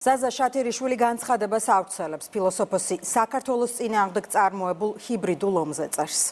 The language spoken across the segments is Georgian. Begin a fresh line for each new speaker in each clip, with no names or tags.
ზაზა შათირიშვილი განცხადებას ავრცელებს ფილოსოფოსი საქართველოს წინააღმდეგ წარმოებულ ჰიბრიდულ ომზე წერს.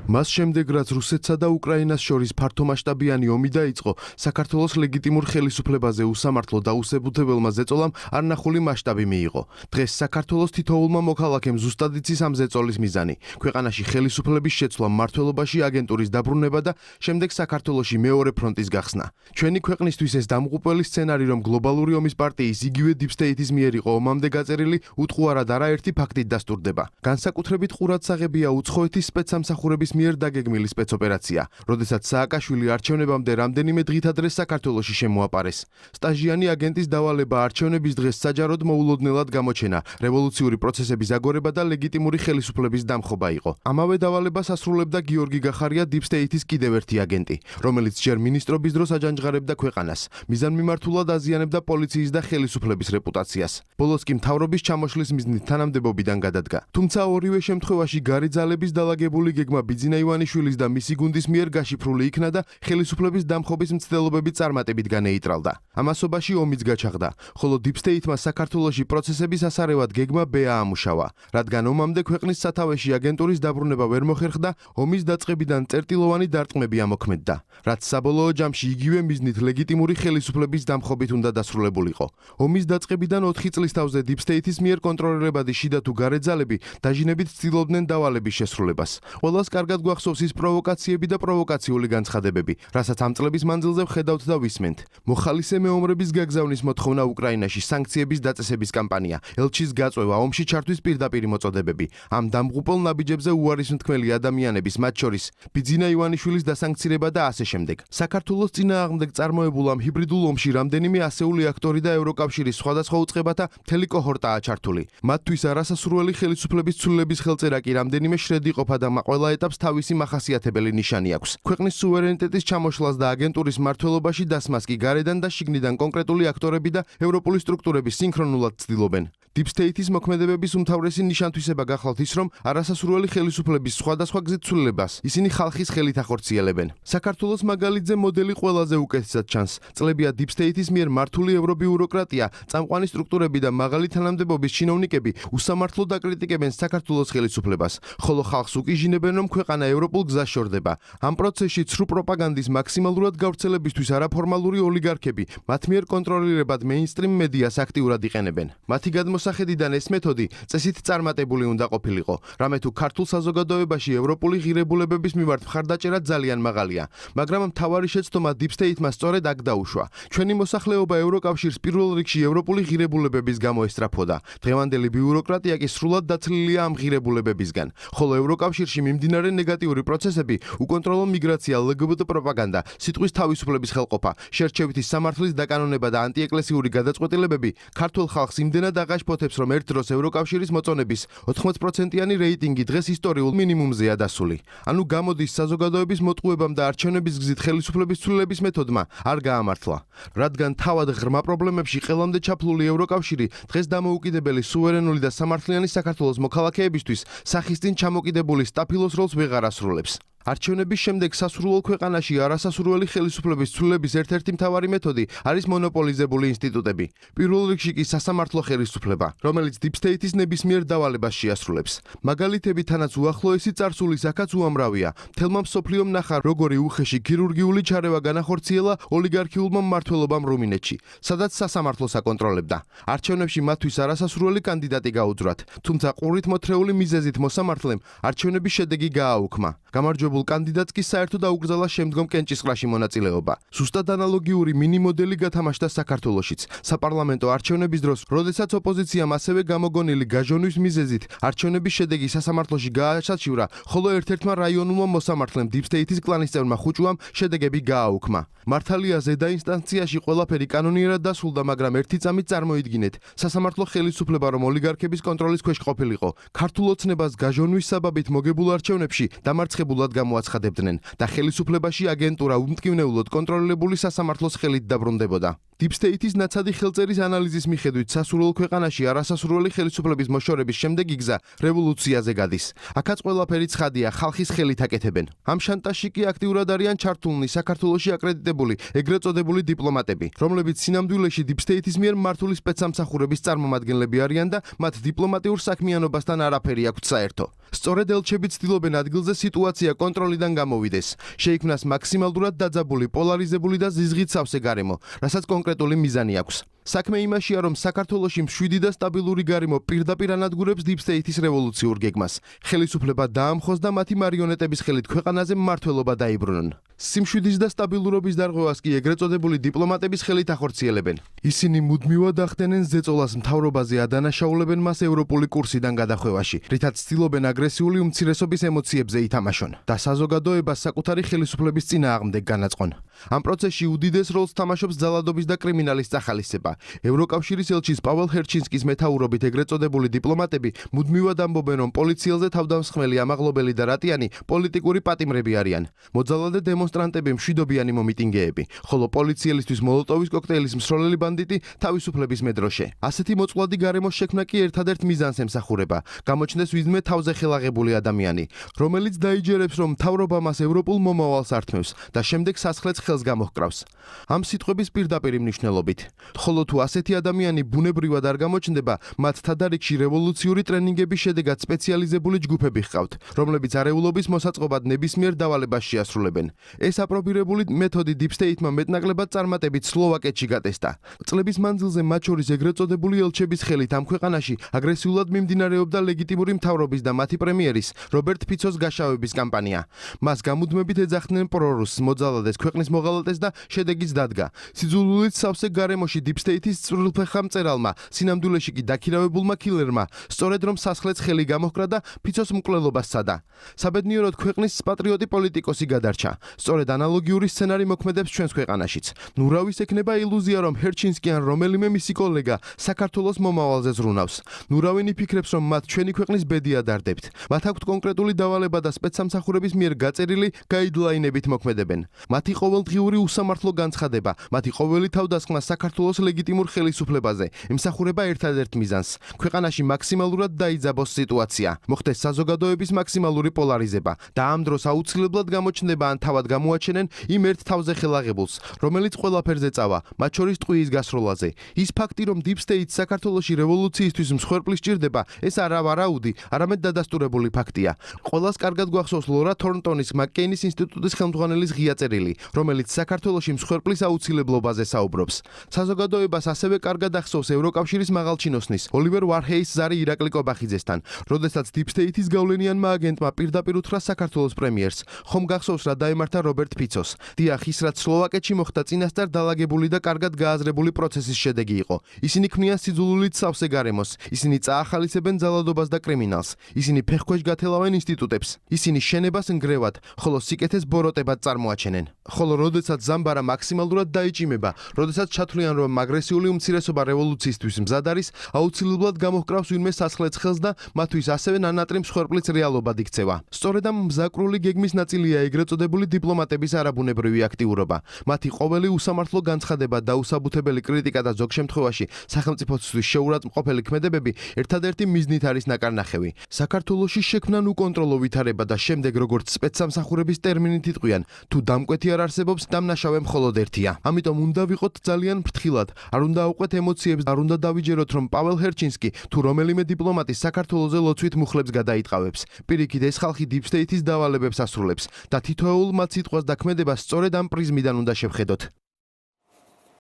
მას შემდეგ, რაც რუსეთსა და უკრაინას შორის ფართომასშტაბიანი ომი დაიწყო, საქართველოს ლეგიტიმურ ხელისუფლებაზე უსამართლო დაუსაბუთებელმა ზეწოლამ არნახული მასშტაბი მიიღო. დღეს საქართველოს თითოეულმა მოქალაქემ ზუსტად იცის ამ ზეწოლის მიზანი. ქვეყანაში ხელისუფლების შეცვლა, მმართველობაში აგენტურის დაბრუნება და შემდეგ საქართველოში მეორე ფრონტის გახსნა. ჩვენი ქვეყნისთვის ეს დამღუპველი სცენარი, რომ გლობალური ომის პარტიის იგივე დიპსტეიტის მიერ იყო ომამდე გაწერილი, უთყუარად არაერთი ფაქტით დასტურდება. განსაკუთრებით ყურადსაღებია უცხოეთის სპეცსამსახურების მიერ დაგეგმილი სპეცოპერაცია, როდესაც სააკაშვილი არჩევნებამდე რამდენიმე დღით ადრე საქართველოში შემოაპარეს. სტაჟიანი აგენტის დავალება არჩევნების დღეს საჯაროდ მოულოდნელად გამოჩენა, რევოლუციური პროცესების აგორება და ლეგიტიმური ხელისუფლების დამხობა იყო. ამავე დავალებას ასრულებდა გიორგი გახარია, დიპსტეიტის კიდევ ერთი აგენტი, რომელიც ჯერ მინისტრობის დროს აჯანჯღარებდა ქვეყანას, მიზანმიმართულად აზიანებდა პოლიციის და ხელისუფლების რეპუტაციას. ბოლოს კი მთავრობის ჩამოშლის მიზნით თანამდებობიდან გადადგა. თუმცა ორივე შემთხვევაში გარი ძალების დალაგებული გეგმა ბიძინა ივანიშვილის და მისი გუნდის მიერ გაშიფრული იქნა და ხელისუფლების დამხობის მცდელობები წარმატებით განეიტრალდა. ამასობაში ომიც გაჩაღდა, ხოლო დიპსტეიტმა საქართველოში პროცესების ასარევად გეგმა B აამუშავა, რადგან ომამდე ქვეყნის სათავეში აგენტურის დაბრუნება ვერ მოხერხდა, ომის დაწყებიდან წერტილოვანი დარტყმები ამოქმედდა, რაც საბოლოო ჯამში იგივე მიზნით ლეგიტიმური ხელისუფლების დამხობით უნდა დასრულებულიყო. ომის დაწყებიდან 4 წლის თავზე დიპსტეიტის მიერ კონტროლირებადი შიდა თუ გარე ძალები დაჟინებით ცდილობდნენ დავალების შესრულებას. ყველას კარგად გვახსოვს ის პროვოკაციები და პროვოკაციული განცხადებები, რასაც ამ წლების მანძილზე ვხედავთ და ვისმენთ. მოხალისე მეომრების გაგზავნის მოთხოვნა უკრაინაში, სანქციების დაწესების კამპანია, ელჩის გაწვევა, ომში ჩართვის პირდაპირი მოწოდებები. ამ დამღუპელ ნაბიჯებზე უარისმთქმელი ადამიანების, მათ შორის ბიძინა ივანიშვილის დასანქცირება და ასე შემდეგ. საქართველოს წინააღმდეგ წარმოებულ ამ ჰიბრიდულ ომში რამდენიმე ასეული აქტორი და ევროკავშირის სხვადასხვა უწყებათა მთელი კოჰორტაა ჩართული. მათთვის არასასურველი ხელისუფლების ცვლილების ხელწერა კი რამდენიმე შრედიყოფა და ყველა ეტაპს თავისი მახასიათებელი ნიშანი აქვს. ქვეყნის სუვერენიტეტის ჩამოშლას და აგენტურის მმართველობაში დასმას კი გარედან და შიგნიდან კონკრეტული აქტორები და ევროპული სტრუქტურები სინქრონულად ცდილობენ. დიპსტეიტის მოქმედებების უმთავრესი ნიშანთვისება გახლავთ ის, რომ არასასურველი ხელისუფლების სხვადასხვა გზით ცვლილებას ისინი ხალხის ხელით ახორციელებენ. საქართველოს მაგალითზე მოდელი ყველაზე უკეთესად ჩანს. წლებია დიპსტეიტის მიერ მართული ევრობიუროკრატია, წამყვანი სტრუქტურები და მაღალი თანამდებობის ჩინოვნიკები უსამართლოდ აკრიტიკებენ საქართველოს ხელისუფლებას, ხოლო ხალხს უკიჟინებენ, რომ ქვეყანა ევროპულ გზას შორდება. ამ პროცესში ცრუ პროპაგანდის მაქსიმალურად გავრცელებისთვის არაფორმალური ოლიგარქები მათ მიერ კონტროლირებად მეინსტრიმ მედიას აქტიურად იყენებენ. მათი გადმოსახედიდან ეს მეთოდი წესით წარმატებული უნდა ყოფილიყო, რამე თუ ქართულ საზოგადოებაში ევროპული ღირებულებების მიმართ მხარდაჭერა ძალიან მაღალია, მაგრამ მთავარი შეცდომა დიპსტეიტმა სწორედ აქ დაუშვა. ჩვენი მოსახლეობა ევროკავშირს პირველ რიგში ევროპული ღირებულებების გამო ესწრაფოდა. დღევანდელი ბიუროკრატია კი სრულად დაცლილია ამ ღირებულებებისგან, ხოლო ევროკავშირში მიმდინარე ნეგატიური პროცესები, უკონტროლო მიგრაცია, LGBT პროპაგანდა, სიტყვის თავისუფლების ხელყოფა, შერჩევითი სამართლის დაკანონება და ანტიეკლესიური გადაწყვეტილებები ქართულ ხალხს იმდენად აღაშფოთებს, რომ ერთ დროს ევროკავშირის მოწონების 80%-იანი რეიტინგი დღეს ისტორიულ მინიმუმზეა დასული. ანუ გამოდის საზოგადოების მოტყუებამ და არჩევნების გზით ხელისუფლების ცვლილების მეთოდმა არ გაამართლა. რადგან თავად ღრმა პრობლემებში ყელამდე ჩაფლული ევროკავშირი დღეს დამოუკიდებელი, სუვერენული და სამართლიანი საქართველოს მოქალაქეებისთვის სახის წინ ჩამოკიდებული სტაფილოს როლს ვეღარ ასრულებს. არჩევნების შემდეგ სასურველ ქვეყანაში არასასურველი ხელისუფლების ცვლილების ერთ-ერთი მთავარი მეთოდი არის მონოპოლიზებული ინსტიტუტები. პირველ რიგში კი სასამართლო ხელისუფლება, რომელიც დიპსტეიტის ნებისმიერ დავალებას შეასრულებს. მაგალითები თანაც უახლოესი წარსულის აქაც უამრავია. მთელმა მსოფლიომ ნახა, როგორი უხეში ქირურგიული ჩარევა განახორციელა ოლიგარქიულმა მმართველობამ რუმინეთში, სადაც სასამართლოს აკონტროლებდა. არჩევნებში მათთვის არასასურველი კანდიდატი გაუძვრათ, თუმცა ყურით მოთრეული მიზეზით მოსამართლემ არჩევნების შედეგი გააუქმა. გამარჯვებულ კანდიდატს კი საერთოდ აუკრძალა შემდგომ კენჭისყრაში მონაწილეობა. ზუსტად ანალოგიური მინი მოდელი გათამაშდა საქართველოშიც. საპარლამენტო არჩევნების დროს, როდესაც ოპოზიციამ ასევე გამოგონილი გაჟონვის მიზეზით არჩევნების შედეგი სასამართლოში გააშაჩივრა, ხოლო ერთ-ერთმა რაიონულმა მოსამართლემ დიპსტეიტის კლანის წევრმა ხუჭუამ შედეგები გააუქმა. მართალია ზედა ინსტანციაში ყველაფერი კანონიერად დასრულდა, მაგრამ ერთი წამით წარმოიდგინეთ, სასამართლო ხელისუფლება რომ ოლიგარქების კონტროლის ქვეშ ყოფილიყო, ქართულ ოცნებას გაჟონვის საბაბით მოგებულ არჩევნებში დამარცხებულად გამოაცხადებდნენ და ხელისუფლებაში აგენტურა უმტკივნეულოდ კონტროლირებული სასამართლოს ხელით დაბრუნდებოდა. Deep State-ის ნაცადი ხელწერის ანალიზის მიხედვით სასურველ ქვეყანაში არასასურველი ხელისუფლების მოშორების შემდეგ იგზა რევოლუციაზე გადის. აქაც ყველაფერი ცხადია, ხალხის ხელით აკეთებენ. ამ შანტაჟში კი აქტიურად არიან ჩართულნი საქართველოში აკრედიტებული ეგრეთ წოდებული დიპლომატები, რომლებიც სინამდვილეში Deep State-ის მიერ მართული სპეცსამსახურების წარმომადგენლები არიან და მათ დიპლომატიურ საქმიანობასთან არაფერი აქვთ საერთო. სწორედ ელჩები ცდილობენ ადგილზე სიტუაცია კონტროლიდან გამოვიდეს. შეიქმნას მაქსიმალურად დაძაბული, პოლარიზებული და ზიზღით სავსე გარემო, რასაც კონკრეტული მიზანი აქვს. საქმე იმაშია, რომ საქართველოში მშვიდი და სტაბილური გარემო პირდაპირ ანადგურებს Deep State-ის რევოლუციურ გეგმას. ხელისუფლება დაამხოს და მათი მარიონეტების ხელით ქვეყანაზე მმართველობა დაიბრუნონ. სიმშვიდის და სტაბილურობის დარღვევას კი ეგრეთ წოდებული დიპლომატების ხელით ახორციელებენ. ისინი მუდმივად ახდენენ ზეწოლას მთავრობაზე, ადანაშაულებენ მას ევროპული კურსიდან გადახვევაში, რითაც ცდილობენ აგრესიული უმცირესობის ემოციებზე ითამაშონ და საზოგადოებას საკუთარი ხელისუფლების წინააღმდეგ განაწყონ. ამ პროცესში უდიდეს როლს თამაშობს ძალადობის და კრიმინალის წახალისება. ევროკავშირის ელჩის პაվել ჰერჩინსკის მეთაურობით ეგრეთ წოდებული დიპლომატები მუდმივად ამბობენ, რომ პოლიციელზე თავდამსხმელი, ამაღლობელი და რატიანი პოლიტიკური პატიმრები არიან. მოძალადე დემონსტრანტები მშვიდობიანი მომიტინგეები, ხოლო პოლიციელისთვის მოლოტოვის კოქტეილის მსროლელი ბანდიტი თავისუფლების მედროშე. ასეთი მოწყვლადი გარემოს შექმნა კი ერთადერთ მიზანს ემსახურება. გამოჩნდეს ვინმე თავზე ხელაღებული ადამიანი, რომელიც დაიჯერებს, რომ მთავრობა მას ევროპულ მომავალს ართმევს და შემდეგ სასხლეთს ხელს გამოჰკრავს. ამ სიტყვების პირდაპირ მნიშვნელობით. ხოლო თუ ასეთი ადამიანი ბუნებრივად არ გამოჩნდება, მათ თადარიგში რევოლუციური ტრენინგების შედეგად სპეციალიზებული ჯგუფები ჰყავთ, რომლებიც არეულობის მოსაწყობად ნებისმიერ დავალებას შეასრულებენ. ეს აპრობირებული მეთოდი Deep State-მა მეტნაკლებად წარმატებით სლოვაკეთში გატესტა. წლების მანძილზე მათ შორის ეგრეთ წოდებული ელჩების ხელით ამ ქვეყანაში აგრესიულად მიმდინარეობდა ლეგიტიმური მთავრობის და მათი პრემიერის რობერტ ფიცოს გაშავების კამპანია. მას გამუდმებით ეძახდნენ პრორუსს, მოძალადეს, ქვეყნის მოღალატეს და შედეგიც დადგა. სიძულვილით სავსე გარემოში Deep State-ის წვრილფეხა მწერალმა, სინამდვილეში კი დაქირავებულმა კილერმა, სწორედ რომ სასხლეთს ხელი გამოჰკრა და ფიცოს მკვლელობას სცადა. საბედნიეროდ ქვეყნის პატრიოტი პოლიტიკოსი გადარჩა. სწორედ ანალოგიური სცენარი მოქმედებს ჩვენს ქვეყანაშიც. ნურავის ექნება ილუზია, რომ ჰერჩინსკი ან რომელიმე მისი კოლეგა საქართველოს მომავალზე ზრუნავს. ნურავინი ფიქრებს, რომ მათ ჩვენი ქვეყნის ბედი ადარდებთ. მათ აქვთ კონკრეტული დავალება და სპეცსამსახურების მიერ გაწერილი გაიდლაინებით მოქმედებენ. მათი ყოველდღიური უსამართლო განცხადება, მათი ყოველი თავდასხმა საქართველოს ლეგიტიმურ ხელისუფლებაზე ემსახურება ერთადერთ მიზანს. ქვეყანაში მაქსიმალურად დაიძაბოს სიტუაცია, მოხდეს საზოგადოების მაქსიმალური პოლარიზება და ამ დროს აუცილებლად გამოჩნდება ან თავად გამოაჩენენ იმ ერთ თავზე ხელაღებულს, რომელიც ყველაფერზე წავა, მათ შორის ტყვიის გასროლაზე. ის ფაქტი, რომ Deep State საქართველოში რევოლუციისთვის მსხვერპლი სჭირდება, ეს არა ვარაუდი, არამედ დადასტურებული ფაქტია. ყველას კარგად გვახსოვს ლორა თორნტონის მაკკეინის ინსტიტუტის ხელმძღვანელის ღია წერილი, რომელიც საქართველოში მსხვერპლის აუცილებლობაზე საუბრობს. საზოგადოებას ასევე კარგად ახსოვს ევროკავშირის მაღალჩინოსნის ოლივერ ვარჰეის ზარი ირაკლი კობახიძესთან, როდესაც Deep State-ის გავლენიანმა აგენტმა პირდაპირ უთხრა საქართველოს პრემიერს, ხომ გახსოვს რა დაემართა რობერტ ფიცოს. დიახ, ის რაც სლოვაკეთში მოხდა წინასწარ დაალაგებული და კარგად გააზრებული პროცესის შედეგი იყო. ისინი ქმნიან სიძულვილით სავსე გარემოს, ისინი წაახალისებენ ძალადობას და კრიმინალს, ისინი ფეხქვეშ გათელავენ ინსტიტუტებს, ისინი შენებას ნგრევად, ხოლო სიკეთეს ბოროტებად წარმოაჩენენ. ხოლო როდესაც ზამბარა მაქსიმალურად დაიჭიმება, როდესაც ჩათვლიან, რომ აგრესიული უმცირესობა რევოლუციისთვის მზად არის, აუცილებლად გამოჰკრავს ვინმე სასხლეთს ხელს და მათთვის ასევე ნანატრი მსხვერპლიც რეალობად იქცევა. სწორედ ამ მზაკრული გეგმის ნაწილია ეგრეთ წოდებული დიპლომატების არაბუნებრივი აქტიურობა. მათი ყოველი უსამართლო განცხადება, დაუსაბუთებელი კრიტიკა და ზოგ შემთხვევაში სახელმწიფოსთვის შეურაცხმყოფელი ქმედებები ერთადერთი მიზნით არის ნაკარნახევი. საქართველოში შექმნან უკონტროლო ვითარება და შემდეგ როგორც სპეცსამსახურების ტერმინით იტყვიან, თუ დამკვეთი არ არსებობს, დამნაშავე მხოლოდ ერთია. ამიტომ უნდა ვიყოთ ძალიან ფრთხილად, არ უნდა აუყვეთ ემოციებს, არ უნდა დავიჯეროთ, რომ პაվել ჰერჩინსკი თუ რომელიმე დიპლომატი საქართველოზე ლოცვით მუხლებს გადაიტყავებს. პირიქით, ეს ხალხი Deep State-ის დავალებებს ასრულებს და თითოეულ მათ სიტყვას და ქმედებას სწორედ ამ პრიზმიდან უნდა შევხედოთ.